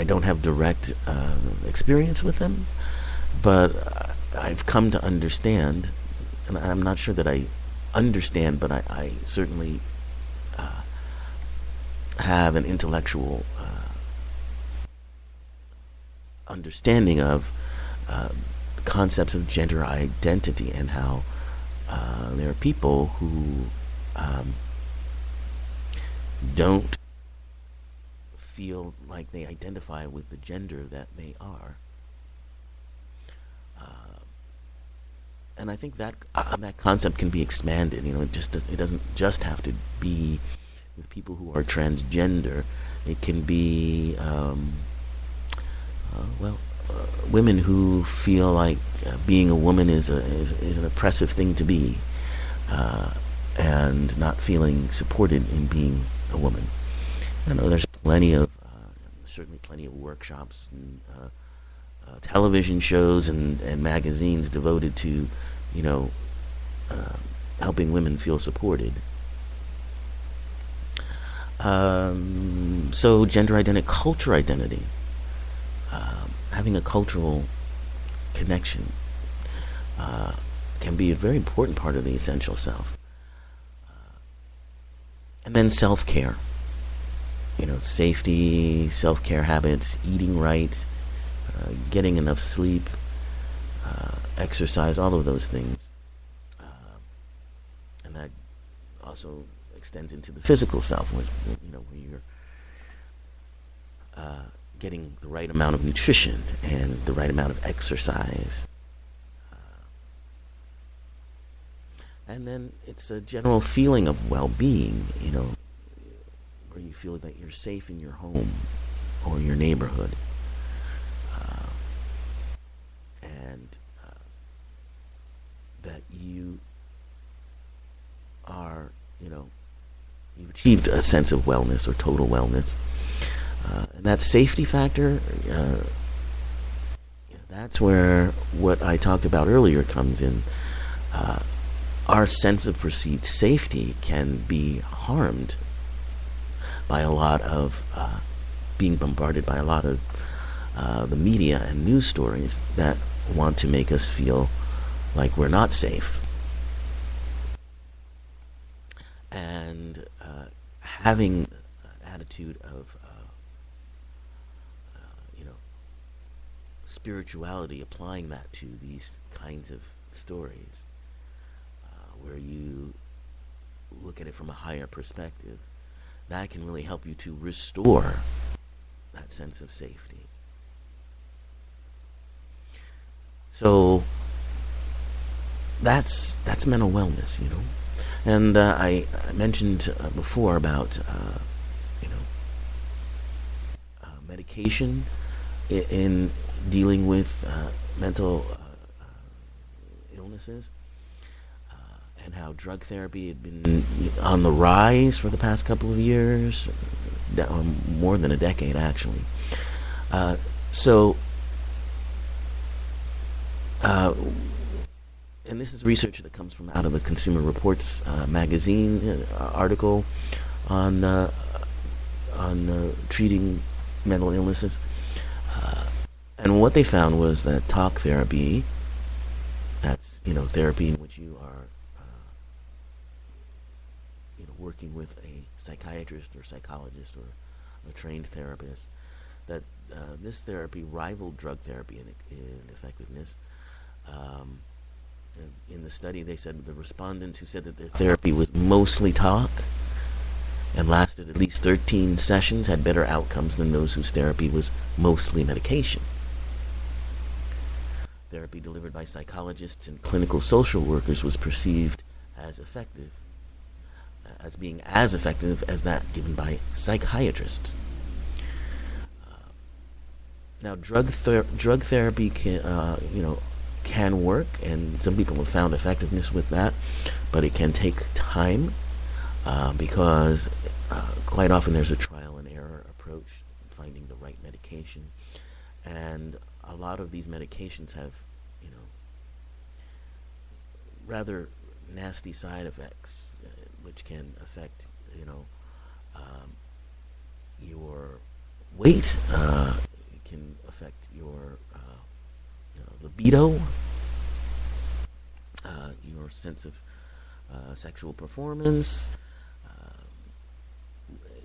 I don't have direct experience with them, but I've come to understand, and I'm not sure that I understand, but I certainly uh, have an intellectual understanding of concepts of gender identity and how there are people who um, don't feel like they identify with the gender that they are. Uh, and I think that that concept can be expanded. It doesn't just have to be with people who are transgender. It can be well, women who feel like being a woman is an oppressive thing to be, uh, and not feeling supported in being a woman. I know there's certainly plenty of workshops and television shows and magazines devoted to, you know, uh, helping women feel supported. So gender identity, culture identity, having a cultural connection can be a very important part of the essential self. And then self-care, safety, self-care habits, eating right, getting enough sleep, exercise, all of those things. And that also extends into the physical self, where you're getting the right amount of nutrition and the right amount of exercise. And then it's a general feeling of well-being, where you feel that you're safe in your home or your neighborhood. Uh, and that you are, you've achieved a sense of wellness or total wellness. And that safety factor, that's where what I talked about earlier comes in. Our sense of perceived safety can be harmed by a lot of being bombarded by a lot of the media and news stories that want to make us feel like we're not safe. And having an attitude of spirituality, applying that to these kinds of stories, where you look at it from a higher perspective, that can really help you to restore that sense of safety. So that's mental wellness. And I mentioned before about medication in dealing with mental illnesses, and how drug therapy had been on the rise for the past couple of years, more than a decade actually. So, and this is research that comes from out of the Consumer Reports magazine article on treating mental illnesses. And what they found was that talk therapy, that's therapy in which you are working with a psychiatrist or psychologist or a trained therapist, that this therapy rivaled drug therapy in effectiveness. In the study, they said the respondents who said that their therapy was mostly talk and lasted at least 13 sessions had better outcomes than those whose therapy was mostly medication. Therapy delivered by psychologists and clinical social workers was perceived as being as effective as that given by psychiatrists. Now, drug therapy can work, and some people have found effectiveness with that, but it can take time because quite often there's a trial and error approach in finding the right medication, and a lot of these medications have rather nasty side effects, which can affect um, your weight, can affect your libido, your sense of sexual performance.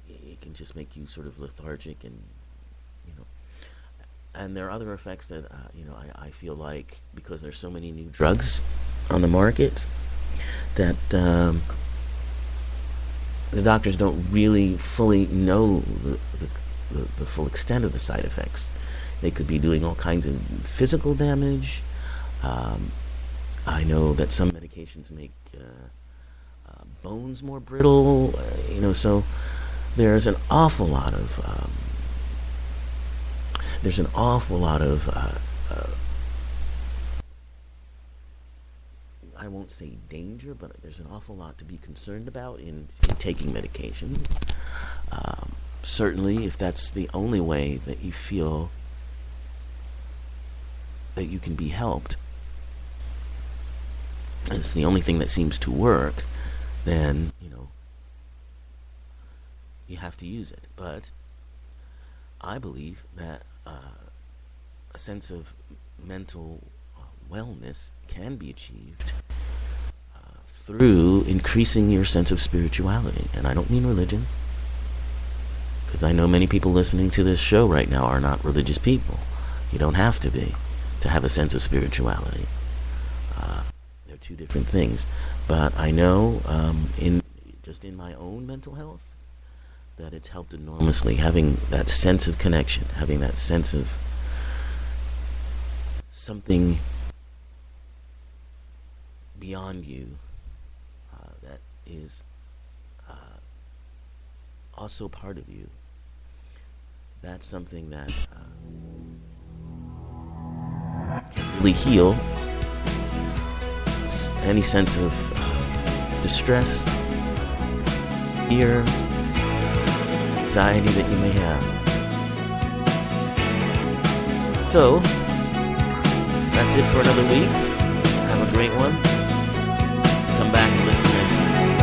It can just make you sort of lethargic, and and there are other effects that I feel like, because there's so many new drugs on the market, that the doctors don't really fully know the full extent of the side effects. They could be doing all kinds of physical damage. I know that some medications make bones more brittle. So there's an awful lot of I won't say danger, but there's an awful lot to be concerned about in taking medication. Certainly, if that's the only way that you feel that you can be helped, and it's the only thing that seems to work, then you have to use it. But I believe that a sense of mental wellness can be achieved through increasing your sense of spirituality. And I don't mean religion, because I know many people listening to this show right now are not religious people. You don't have to be to have a sense of spirituality. They're two different things. But I know in my own mental health that it's helped enormously, having that sense of connection, having that sense of something beyond you that is also part of you. That's something that can really heal any sense of distress, fear, anxiety that you may have. So, that's it for another week. Have a great one. Come back and listen next week.